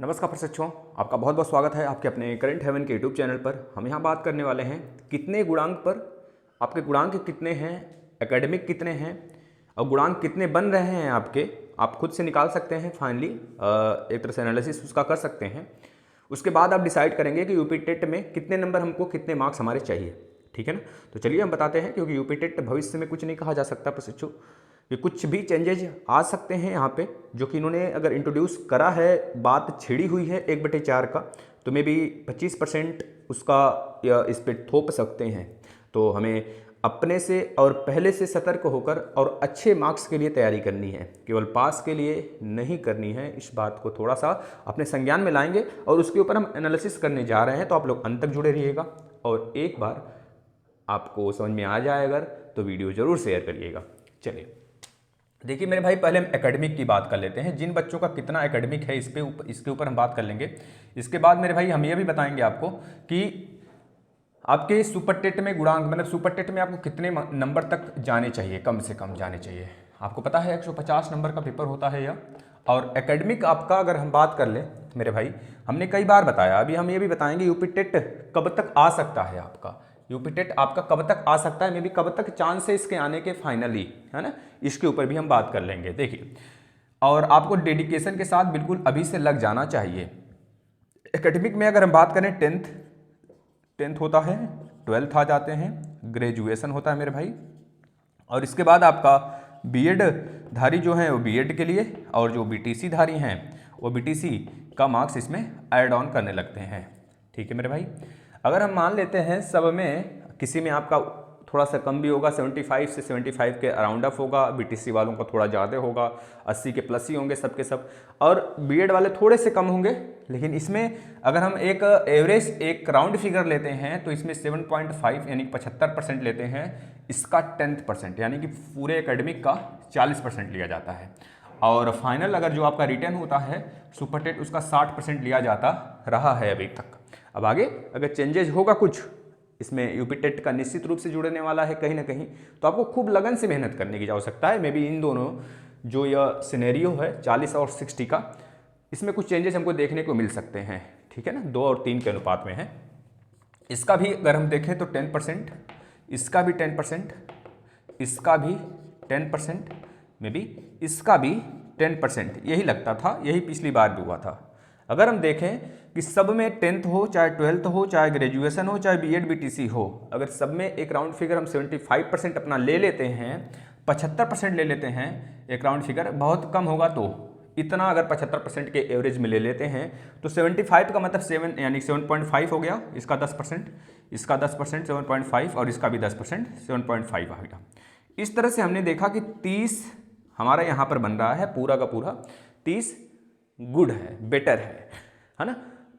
नमस्कार प्रशिक्षुओं, आपका बहुत बहुत स्वागत है आपके अपने करंट हेवन के यूट्यूब चैनल पर। हम यहाँ बात करने वाले हैं कितने गुणांक पर, आपके गुणांक कितने हैं, एकेडमिक कितने हैं और गुणांक कितने बन रहे हैं आपके, आप खुद से निकाल सकते हैं। फाइनली एक तरह से एनालिसिस उसका कर सकते हैं। उसके बाद आप डिसाइड करेंगे कि यूपी टेट में कितने नंबर हमको, कितने मार्क्स हमारे चाहिए। ठीक है ना। तो चलिए हम बताते हैं, क्योंकि यूपी टेट भविष्य में कुछ नहीं कहा जा सकता प्रशिक्षु, कि कुछ भी चेंजेज आ सकते हैं यहाँ पे, जो कि इन्होंने अगर इंट्रोड्यूस करा है, बात छिड़ी हुई है 1/4 का, तो मे भी 25% उसका या इस पर थोप सकते हैं। तो हमें अपने से और पहले से सतर्क होकर और अच्छे मार्क्स के लिए तैयारी करनी है, केवल पास के लिए नहीं करनी है। इस बात को थोड़ा सा अपने संज्ञान में लाएंगे और उसके ऊपर हम एनालिसिस करने जा रहे हैं। तो आप लोग अंत तक जुड़े रहिएगा और एक बार आपको समझ में आ जाए अगर, तो वीडियो जरूर शेयर करिएगा। चलिए देखिए मेरे भाई, पहले हम एकेडमिक की बात कर लेते हैं। जिन बच्चों का कितना एकेडमिक है इसके ऊपर हम बात कर लेंगे। इसके बाद मेरे भाई हम ये भी बताएंगे आपको कि आपके सुपर टेट में गुणांक, मतलब सुपर टेट में आपको कितने नंबर तक जाने चाहिए, कम से कम जाने चाहिए। आपको पता है 150 नंबर का पेपर होता है यह। और एकेडमिक आपका अगर हम बात कर लें मेरे भाई, हमने कई बार बताया, अभी हम ये भी बताएंगे यूपी टेट कब तक आ सकता है आपका, यूपी टेट आपका कब तक आ सकता है, मे बी कब तक चांस है इसके आने के फाइनली, है ना। इसके ऊपर भी हम बात कर लेंगे। देखिए, और आपको डेडिकेशन के साथ बिल्कुल अभी से लग जाना चाहिए। एकेडमिक में अगर हम बात करें, टेंथ होता है, 12th आ जाते हैं, ग्रेजुएशन होता है मेरे भाई, और इसके बाद आपका बीएड धारी जो हैं वो बीएड के लिए, और जो बीटीसी धारी हैं वो बीटीसी का मार्क्स इसमें ऐड ऑन करने लगते हैं। ठीक है मेरे भाई। अगर हम मान लेते हैं सब में किसी में आपका थोड़ा सा कम भी होगा, 75 से 75 के अराउंड अप होगा, बीटीसी वालों का थोड़ा ज़्यादा होगा, 80 के प्लस ही होंगे सबके सब, और बीएड वाले थोड़े से कम होंगे। लेकिन इसमें अगर हम एक एवरेज, एक राउंड फिगर लेते हैं, तो इसमें 7.5 यानी 75% लेते हैं। इसका 10% यानी कि पूरे एकेडमिक का 40% लिया जाता है। और फाइनल अगर जो आपका रिटर्न होता है सुपर टेट, उसका 60% लिया जाता रहा है अभी तक। अब आगे अगर चेंजेज होगा कुछ इसमें, यूपी टेट का निश्चित रूप से जुड़ने वाला है कहीं ना कहीं, तो आपको खूब लगन से मेहनत करने की आवश्यकता है। मे बी इन दोनों जो यह सिनेरियो है 40 और 60 का, इसमें कुछ चेंजेस हमको देखने को मिल सकते हैं। ठीक है ना, 2 और 3 के अनुपात में है। इसका भी अगर हम देखें तो 10%, इसका भी 10%, इसका भी 10%, मे बी इसका भी 10%, यही लगता था, यही पिछली बार भी हुआ था। अगर हम देखें कि सब में 10th हो, चाहे 12th हो, चाहे ग्रेजुएशन हो, चाहे बीएड बीटीसी हो, अगर सब में एक राउंड फिगर हम 75% अपना ले लेते हैं, 75% ले लेते हैं, एक राउंड फिगर बहुत कम होगा, तो इतना अगर 75% के एवरेज में ले लेते हैं, तो 75 का मतलब 7 यानी 7.5 हो गया, इसका 10%, इसका 10% 7.5, और इसका भी 10% 7.5 आ गया। इस तरह से हमने देखा कि 30 हमारा यहाँ पर बन रहा है, पूरा का पूरा 30 गुड है, बेटर है ना,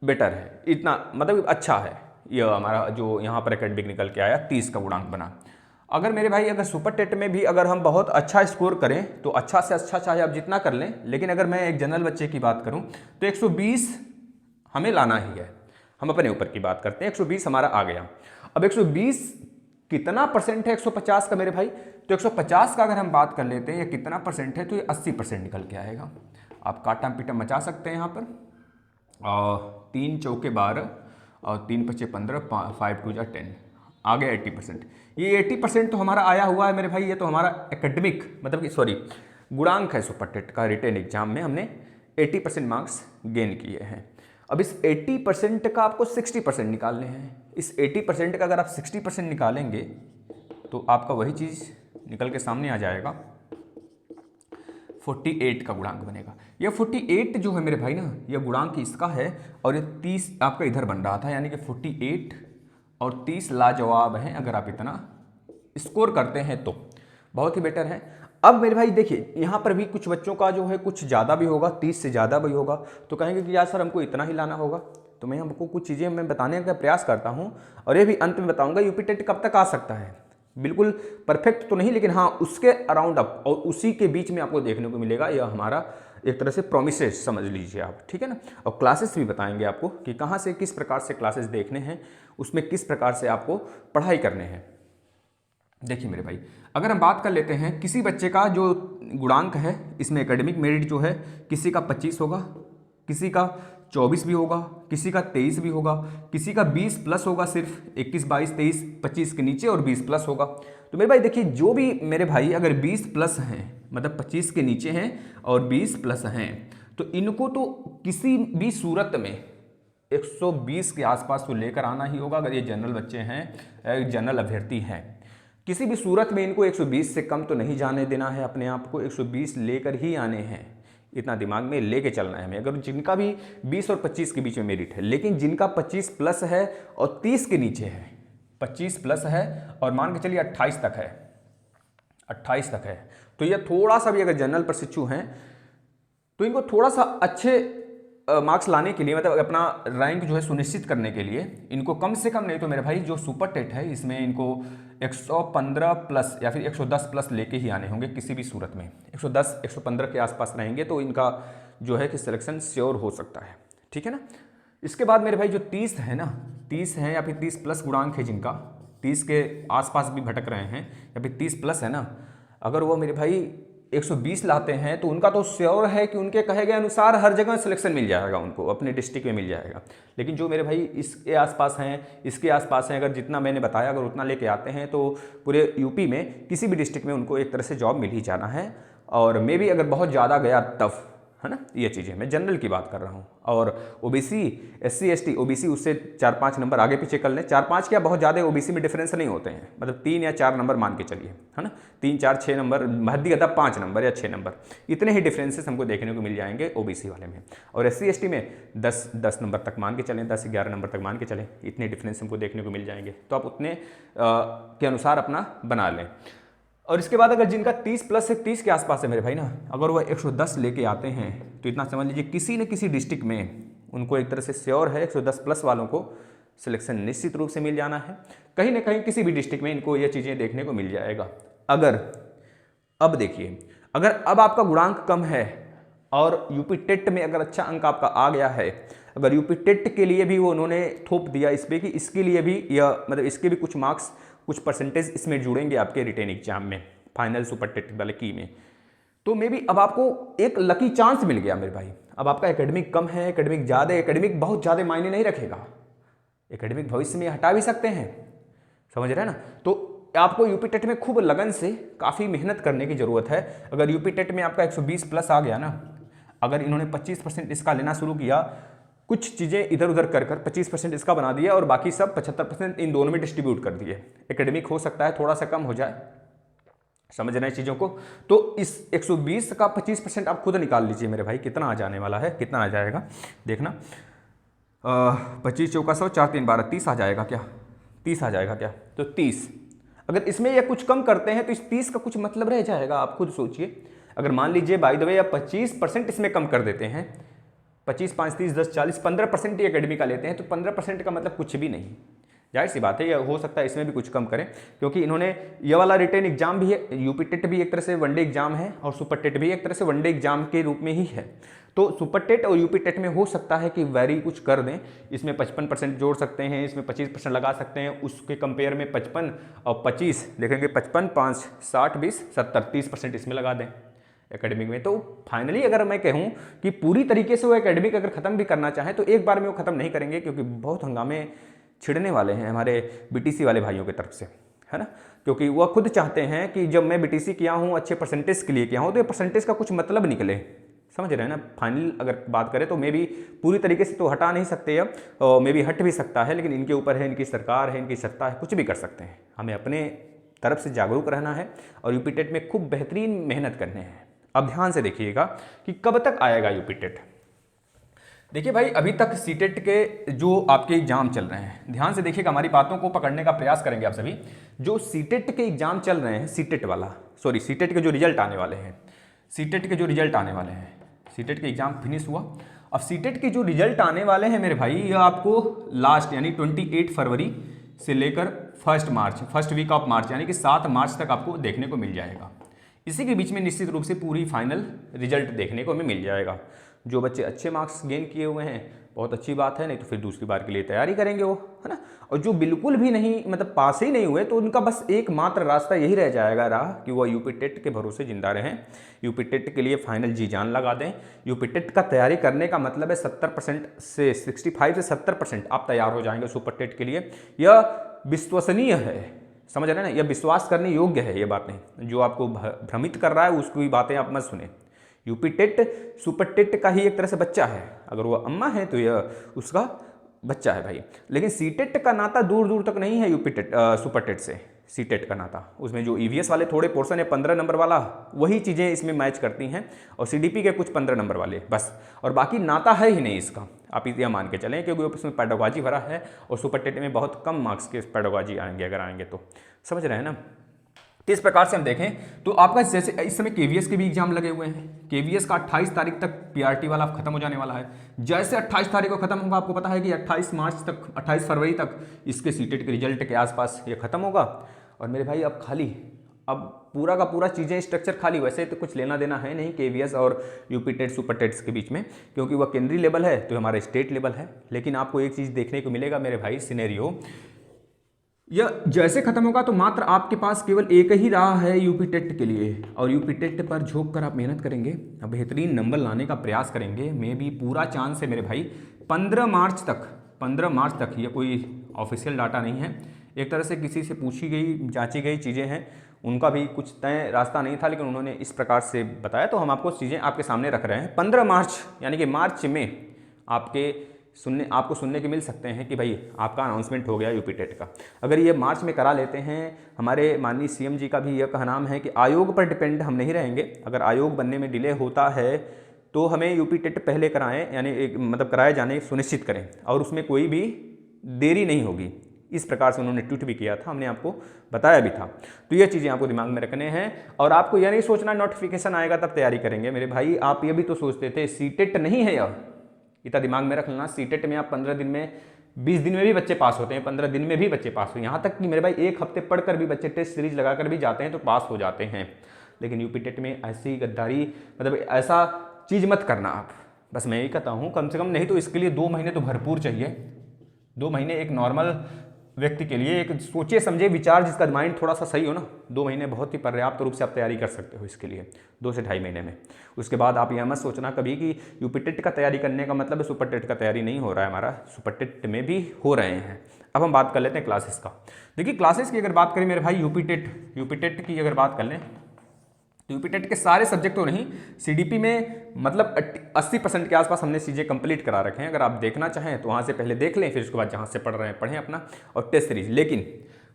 बेटर है, इतना मतलब अच्छा है। यह हमारा जो यहाँ पर एकेडमिक निकल के आया 30 का गुणांक बना। अगर मेरे भाई अगर सुपर टेट में भी अगर हम बहुत अच्छा स्कोर करें, तो अच्छा से अच्छा चाहे आप जितना कर लें, लेकिन अगर मैं एक जनरल बच्चे की बात करूं तो 120 हमें लाना ही है। हम अपने ऊपर की बात करते हैं, 120 हमारा आ गया। अब 120 कितना परसेंट है 150 का मेरे भाई, तो 150 का अगर हम बात कर लेते हैं ये कितना परसेंट है, तो ये 80% निकल के आएगा। आप काटम पीटम मचा सकते हैं यहाँ पर, और 3 चौके 12 और 3 पचे 15, 5 2 10, आ गया 80%। ये 80% तो हमारा आया हुआ है मेरे भाई, ये तो हमारा एकेडमिक मतलब कि सॉरी गुणांक है। सुपर टेट का रिटेन एग्जाम में हमने 80% मार्क्स गेन किए हैं। अब इस 80% का आपको 60% निकालने हैं। इस 80% का अगर आप 60% निकालेंगे, तो आपका वही चीज़ निकल के सामने आ जाएगा, 48 का गुणांक बनेगा। यह 48 जो है मेरे भाई ना, यह गुणांक इसका है, और ये 30 आपका इधर बन रहा था, यानी कि 48 और 30 लाजवाब हैं। अगर आप इतना स्कोर करते हैं तो बहुत ही बेटर है। अब मेरे भाई देखिए, यहाँ पर भी कुछ बच्चों का जो है कुछ ज़्यादा भी होगा, 30 से ज़्यादा भी होगा, तो कहेंगे कि यार सर हमको इतना ही लाना होगा। तो मैं हमको कुछ चीज़ें मैं बताने का प्रयास करता हूँ, और ये भी अंत में बताऊँगा यूपी टेट कब तक आ सकता है। बिल्कुल परफेक्ट तो नहीं, लेकिन हाँ उसके अराउंड अप और उसी के बीच में आपको देखने को मिलेगा। यह हमारा एक तरह से प्रोमिसेस समझ लीजिए आप, ठीक है ना। और क्लासेस भी बताएंगे आपको कि कहाँ से किस प्रकार से क्लासेस देखने हैं, उसमें किस प्रकार से आपको पढ़ाई करने हैं। देखिए मेरे भाई, अगर हम बात कर लेते हैं किसी बच्चे का जो गुणांक है, इसमें एकेडमिक मेरिट जो है, किसी का 25 होगा, किसी का 24 भी होगा, किसी का 23 भी होगा, किसी का 20 प्लस होगा, सिर्फ 21, 22, 23, 25 के नीचे और 20 प्लस होगा। तो मेरे भाई देखिए, जो भी मेरे भाई अगर 20 प्लस हैं, मतलब 25 के नीचे हैं और 20 प्लस हैं, तो इनको तो किसी भी सूरत में 120 के आसपास तो लेकर आना ही होगा। अगर ये जनरल बच्चे हैं, जनरल अभ्यर्थी हैं, किसी भी सूरत में इनको 120 से कम तो नहीं जाने देना है, अपने आप को 120 लेकर ही आने हैं। इतना दिमाग में लेके चलना है हमें। अगर जिनका भी 20 और 25 के बीच में मेरिट है, लेकिन जिनका 25 प्लस है और 30 के नीचे है, 25 प्लस है और मान के चलिए 28 तक है, 28 तक है, तो ये थोड़ा सा भी अगर जनरल प्रशिक्षु हैं तो इनको थोड़ा सा अच्छे मार्क्स लाने के लिए, मतलब अपना रैंक जो है सुनिश्चित करने के लिए, इनको कम से कम नहीं तो मेरे भाई जो सुपर टेट है इसमें इनको 115 प्लस या फिर 110 प्लस लेके ही आने होंगे किसी भी सूरत में। 110 115 के आसपास रहेंगे तो इनका जो है कि सिलेक्शन श्योर हो सकता है, ठीक है ना। इसके बाद मेरे भाई जो 30 है ना, 30 हैं या फिर 30 प्लस गुणांक है, जिनका 30 के आसपास भी भटक रहे हैं या फिर 30 प्लस है ना, अगर वो मेरे भाई 120 लाते हैं तो उनका तो श्योर है कि उनके कहे गए अनुसार हर जगह सिलेक्शन मिल जाएगा, उनको अपने डिस्ट्रिक्ट में मिल जाएगा। लेकिन जो मेरे भाई इसके आसपास हैं, इसके आसपास हैं, अगर जितना मैंने बताया अगर उतना लेके आते हैं तो पूरे यूपी में किसी भी डिस्ट्रिक्ट में उनको एक तरह से जॉब मिल ही जाना है। और मे भी अगर बहुत ज़्यादा गया तब, है ना, ये चीज़ें मैं जनरल की बात कर रहा हूँ। और ओबीसी, एससी एसटी, ओबीसी उससे 4-5 नंबर आगे पीछे कर लें, 4-5 क्या बहुत ज़्यादा ओबीसी में डिफरेंस नहीं होते हैं, मतलब 3 या 4 नंबर मान के चलिए, है ना, 3, 4, 6 नंबर, हद्दी गदा 5 नंबर या 6 नंबर, इतने ही डिफरेंसेस हमको देखने को मिल जाएंगे ओबीसी वाले में। और एससी एसटी में 10 नंबर तक मान के चलें, 10-11 नंबर तक मान के चलें, इतने डिफरेंस हमको देखने को मिल जाएंगे। तो आप उतने के अनुसार अपना बना लें। और इसके बाद अगर जिनका 30 प्लस से 30 के आसपास है मेरे भाई ना, अगर वो 110 लेके आते हैं तो इतना समझ लीजिए किसी न किसी डिस्ट्रिक्ट में उनको एक तरह से श्योर है 110 प्लस वालों को सिलेक्शन निश्चित रूप से मिल जाना है। कहीं ना कहीं किसी भी डिस्ट्रिक्ट में इनको ये चीज़ें देखने को मिल जाएगा। अगर अब देखिए, अगर अब आपका गुणांक कम है और यूपी टेट में अगर अच्छा अंक आपका आ गया है, अगर यूपी टेट के लिए भी वो उन्होंने थोप दिया इस पर कि इसके लिए भी, या मतलब इसके भी कुछ मार्क्स, कुछ परसेंटेज इसमें जुड़ेंगे आपके रिटेन एग्जाम में, फाइनल सुपर टेट वाले की में, तो मे बी अब आपको एक लकी चांस मिल गया मेरे भाई। अब आपका एकेडमिक कम है, एकेडमिक ज़्यादा, एकेडमिक बहुत ज़्यादा मायने नहीं रखेगा, एकेडमिक भविष्य में हटा भी सकते हैं, समझ रहे हैं ना। तो आपको यूपी टेट में खूब लगन से काफ़ी मेहनत करने की ज़रूरत है। अगर यूपी टेट में आपका 120 प्लस आ गया ना, अगर इन्होंने 25% इसका लेना शुरू किया, कुछ चीज़ें इधर उधर कर 25% इसका बना दिया और बाकी सब 75% इन दोनों में डिस्ट्रीब्यूट कर दिए, एकेडमिक हो सकता है थोड़ा सा कम हो जाए, समझ रहे हैं चीज़ों को। तो इस 120 का 25% आप खुद निकाल लीजिए मेरे भाई, कितना आ जाने वाला है, कितना आ जाएगा देखना। 25 चौका 100, 4 3 12, 30 आ जाएगा क्या, 30 आ जाएगा क्या, तो 30। अगर इसमें ये कुछ कम करते हैं तो इस 30 का कुछ मतलब रह जाएगा, आप खुद सोचिए। अगर मान लीजिए बाय द वे या 25% इसमें कम कर देते हैं, 25, 5, 30, 10, 40, 15% ही एकेडमी का लेते हैं, तो 15% का मतलब कुछ भी नहीं, जाहिर सी बात है। यह हो सकता है इसमें भी कुछ कम करें, क्योंकि इन्होंने ये वाला रिटेन एग्जाम भी है, यूपी टेट भी एक तरह से वनडे एग्जाम है और सुपर टेट भी एक तरह से वनडे एग्जाम के रूप में ही है। तो सुपर टेट और यूपी टेट में हो सकता है कि वेरी कुछ कर दें, इसमें 55% जोड़ सकते हैं, इसमें 25% लगा सकते हैं, उसके कंपेयर में 55 और 25 देखेंगे, 55, 5, 60, 20, 70, 30% इसमें लगा दें एकेडमिक में। तो फाइनली अगर मैं कहूँ कि पूरी तरीके से वो एकेडमिक अगर ख़त्म भी करना चाहें तो एक बार में वो ख़त्म नहीं करेंगे, क्योंकि बहुत हंगामे छिड़ने वाले हैं हमारे बीटीसी वाले भाइयों की तरफ से, है ना। क्योंकि वह खुद चाहते हैं कि जब मैं बीटीसी किया हूँ, अच्छे परसेंटेज के लिए किया हूँ, तो ये परसेंटेज का कुछ मतलब निकले, समझ रहे हैं ना। फाइनल अगर बात करें तो मे भी पूरी तरीके से तो हटा नहीं सकते अब, और मे भी हट भी सकता है, लेकिन इनके ऊपर है, इनकी सरकार है, इनकी सत्ता है, कुछ भी कर सकते हैं। हमें अपने तरफ से जागरूक रहना है और यूपी टेट में खूब बेहतरीन मेहनत करने हैं। अब ध्यान से देखिएगा कि कब तक आएगा यूपी टेट। देखिए भाई, अभी तक सीटेट के जो आपके एग्जाम चल रहे हैं, ध्यान से देखिएगा, हमारी बातों को पकड़ने का प्रयास करेंगे आप सभी। जो सीटेट के एग्जाम चल रहे हैं, सीटेट के जो रिजल्ट आने वाले हैं, सीटेट के एग्जाम फिनिश हुआ। अब सीटेट के जो रिजल्ट आने वाले हैं मेरे भाई, ये आपको लास्ट यानी 28 फरवरी से लेकर 1 वीक ऑफ मार्च यानी कि 7 मार्च तक आपको देखने को मिल जाएगा। इसी के बीच में निश्चित रूप से पूरी फाइनल रिजल्ट देखने को हमें मिल जाएगा। जो बच्चे अच्छे मार्क्स गेन किए हुए हैं बहुत अच्छी बात है, नहीं तो फिर दूसरी बार के लिए तैयारी करेंगे वो, है ना। और जो बिल्कुल भी नहीं मतलब पास ही नहीं हुए तो उनका बस एकमात्र रास्ता यही रह जाएगा कि वो यूपी टेट के भरोसे जिंदा रहें, यूपी टेट के लिए फाइनल जी जान लगा दें। यूपी टेट का तैयारी करने का मतलब है 70% से 65 से 70% आप तैयार हो जाएंगे सुपर टेट के लिए। यह विश्वसनीय है, समझ रहे हैं ना, यह विश्वास करने योग्य है, ये बात नहीं। जो आपको भ्रमित कर रहा है उसकी बातें आप मत सुने। यूपी टेट सुपर टेट का ही एक तरह से बच्चा है, अगर वो अम्मा है तो यह उसका बच्चा है भाई। लेकिन सी टेट का नाता दूर दूर तक नहीं है यूपी टेट सुपर टेट से। सी टेट का नाता, उसमें जो ईवीएस वाले थोड़े पोर्शन है 15 नंबर वाला, वही चीज़ें इसमें मैच करती हैं, और सीडीपी के कुछ 15 नंबर वाले बस, और बाकी नाता है ही नहीं इसका। आप यह मान के चलें क्योंकि उसमें पेडागोजी भरा है, और सुपर टेट में बहुत कम मार्क्स के पेडागोजी आएंगे अगर आएंगे तो, समझ रहे हैं ना। तो इस प्रकार से हम देखें तो आपका जैसे इस समय केवीएस के भी एग्जाम लगे हुए हैं। केवीएस का 28 तारीख तक पीआरटी वाला खत्म हो जाने वाला है। जैसे 28 तारीख को खत्म होगा, आपको पता है कि 28 मार्च तक, 28 फरवरी तक इसके सीटेट के रिजल्ट के आसपास ये खत्म होगा। और मेरे भाई अब खाली, अब पूरा का पूरा चीज़ें स्ट्रक्चर खाली, वैसे तो कुछ लेना देना है नहीं केवीएस और यूपी टेट सुपर टेट्स के बीच में, क्योंकि वह केंद्रीय लेवल है तो हमारा स्टेट लेवल है। लेकिन आपको एक चीज़ देखने को मिलेगा मेरे भाई, सिनेरियो यह जैसे खत्म होगा तो मात्र आपके पास केवल एक ही राह है यूपी टेट के लिए, और यूपी टेट पर झोंक कर आप मेहनत करेंगे, बेहतरीन नंबर लाने का प्रयास करेंगे। मैं भी पूरा चांस है मेरे भाई 15 मार्च तक, ये कोई ऑफिशियल डाटा नहीं है, एक तरह से किसी से पूछी गई जांची गई चीज़ें हैं, उनका भी कुछ तय रास्ता नहीं था, लेकिन उन्होंने इस प्रकार से बताया तो हम आपको चीज़ें आपके सामने रख रहे हैं। 15 मार्च यानी कि मार्च में आपको सुनने के मिल सकते हैं कि भाई आपका अनाउंसमेंट हो गया यूपी टेट का। अगर ये मार्च में करा लेते हैं, हमारे माननीय सीएम जी का भी यह कहनाम है कि आयोग पर डिपेंड हम नहीं रहेंगे। अगर आयोग बनने में डिले होता है तो हमें यूपी टेट पहले कराएं, यानी मतलब कराए जाने सुनिश्चित करें, और उसमें कोई भी देरी नहीं होगी। इस प्रकार से उन्होंने ट्वीट भी किया था, हमने आपको बताया भी था। तो ये चीज़ें आपको दिमाग में रखने हैं, और आपको यह नहीं सोचना नोटिफिकेशन आएगा तब तैयारी करेंगे। मेरे भाई आप ये भी तो सोचते थे सीटेट नहीं है यह, इतना दिमाग में रख लेना। सीटेट में आप 15 दिन में, 20 दिन में भी बच्चे पास होते हैं, 15 दिन में भी बच्चे पास हो, यहाँ तक कि मेरे भाई 1 हफ्ते पढ़कर भी बच्चे टेस्ट सीरीज लगाकर भी जाते हैं तो पास हो जाते हैं। लेकिन यूपी टेट में ऐसी गद्दारी, मतलब ऐसा चीज़ मत करना आप, बस मैं यही कहता हूँ। कम से कम नहीं तो इसके लिए 2 महीने तो भरपूर चाहिए। 2 महीने एक नॉर्मल व्यक्ति के लिए, एक सोचे समझे विचार जिसका माइंड थोड़ा सा सही हो ना, 2 महीने बहुत ही पर्याप्त रूप से आप तैयारी कर सकते हो इसके लिए, 2 से 2.5 महीने में। उसके बाद आप यह मत सोचना कभी कि यूपी टेट का तैयारी करने का मतलब है सुपर टेट का तैयारी नहीं हो रहा है, हमारा सुपर टेट में भी हो रहे हैं। अब हम बात कर लेते हैं क्लासेस का। देखिए क्लासेस की अगर बात करें मेरे भाई, यूपी टेट की अगर बात कर लें तो यूपी टेट के सारे सब्जेक्ट तो नहीं, सीडीपी में मतलब 80% के आसपास हमने चीज़ें कंप्लीट करा रखे हैं। अगर आप देखना चाहें तो वहाँ से पहले देख लें, फिर उसके बाद जहाँ से पढ़ रहे हैं पढ़ें अपना, और टेस्ट सीरीज। लेकिन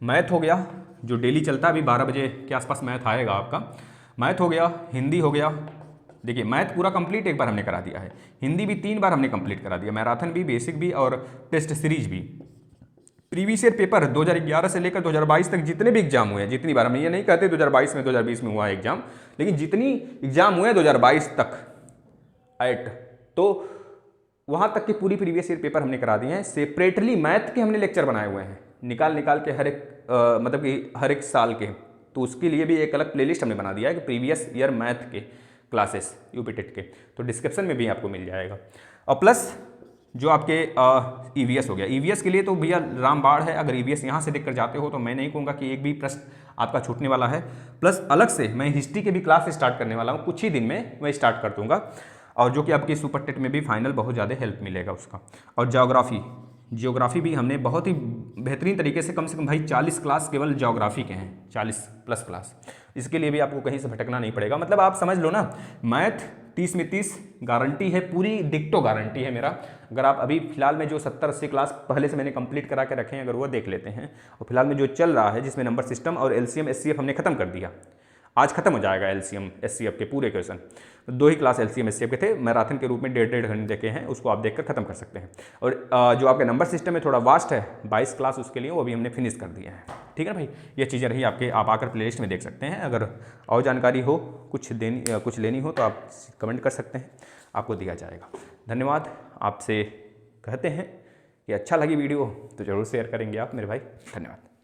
मैथ हो गया जो डेली चलता है, अभी 12 बजे के आसपास मैथ आएगा आपका। मैथ हो गया, हिंदी हो गया, देखिए मैथ पूरा कंप्लीट एक बार हमने करा दिया है, हिंदी भी 3 बार हमने कंप्लीट करा दिया, मैराथन भी, बेसिक भी और टेस्ट सीरीज भी। प्रीवियस ईयर पेपर 2011 से लेकर 2022 तक जितने भी एग्जाम हुए हैं, जितनी बार, हम ये नहीं कहते 2022 में 2020 में हुआ है एग्जाम, लेकिन जितनी एग्जाम हुए हैं 2022 तक एट, तो वहाँ तक की पूरी प्रीवियस ईयर पेपर हमने करा दिए हैं। सेपरेटली मैथ के हमने लेक्चर बनाए हुए हैं, निकाल के हर एक मतलब कि हर एक साल के, तो उसके लिए भी एक अलग प्लेलिस्ट हमने बना दिया है कि प्रीवियस ईयर मैथ के क्लासेस यूपी टेट के, तो डिस्क्रिप्शन में भी आपको मिल जाएगा। और प्लस जो आपके ईवीएस हो गया, ईवीएस के लिए तो भैया रामबाड़ है। अगर ईवीएस यहाँ से देखकर जाते हो तो मैं नहीं कहूँगा कि एक भी प्रश्न आपका छूटने वाला है। प्लस अलग से मैं हिस्ट्री के भी क्लास स्टार्ट करने वाला हूँ, कुछ ही दिन में मैं स्टार्ट कर दूँगा, और जो कि आपकी सुपर टेट में भी फाइनल बहुत ज़्यादा हेल्प मिलेगा उसका। और जियोग्राफी भी हमने बहुत ही बेहतरीन तरीके से कम भाई 40 क्लास केवल जियोग्राफी के हैं, 40+ क्लास। इसके लिए भी आपको कहीं से भटकना नहीं पड़ेगा। मतलब आप समझ लो ना, मैथ 30 में 30 गारंटी है, पूरी डिक्टो गारंटी है मेरा। अगर आप अभी फिलहाल में जो 70-80 क्लास पहले से मैंने कंप्लीट करा के रखे हैं, अगर वो देख लेते हैं, और फिलहाल में जो चल रहा है जिसमें नंबर सिस्टम और एलसीएम एचसीएफ हमने खत्म कर दिया, आज खत्म हो जाएगा एलसीएम एचसीएफ के पूरे क्वेश्चन। 2 ही क्लास एलसीएम एचसीएफ के थे, मैराथन के रूप में 1.5 घंटे देखे हैं, उसको आप देखकर खत्म कर सकते हैं। और जो आपका नंबर सिस्टम है थोड़ा वास्ट है, 22 क्लास उसके लिए, वो भी हमने फिनिश कर दिया है। ठीक है ना भाई, ये चीज़ें रही आपके, आप आकर प्लेलिस्ट में देख सकते हैं। अगर और जानकारी हो, कुछ लेनी हो तो आप कमेंट कर सकते हैं, आपको दिया जाएगा। धन्यवाद। आपसे कहते हैं कि अच्छा लगी वीडियो तो ज़रूर शेयर करेंगे आप मेरे भाई। धन्यवाद।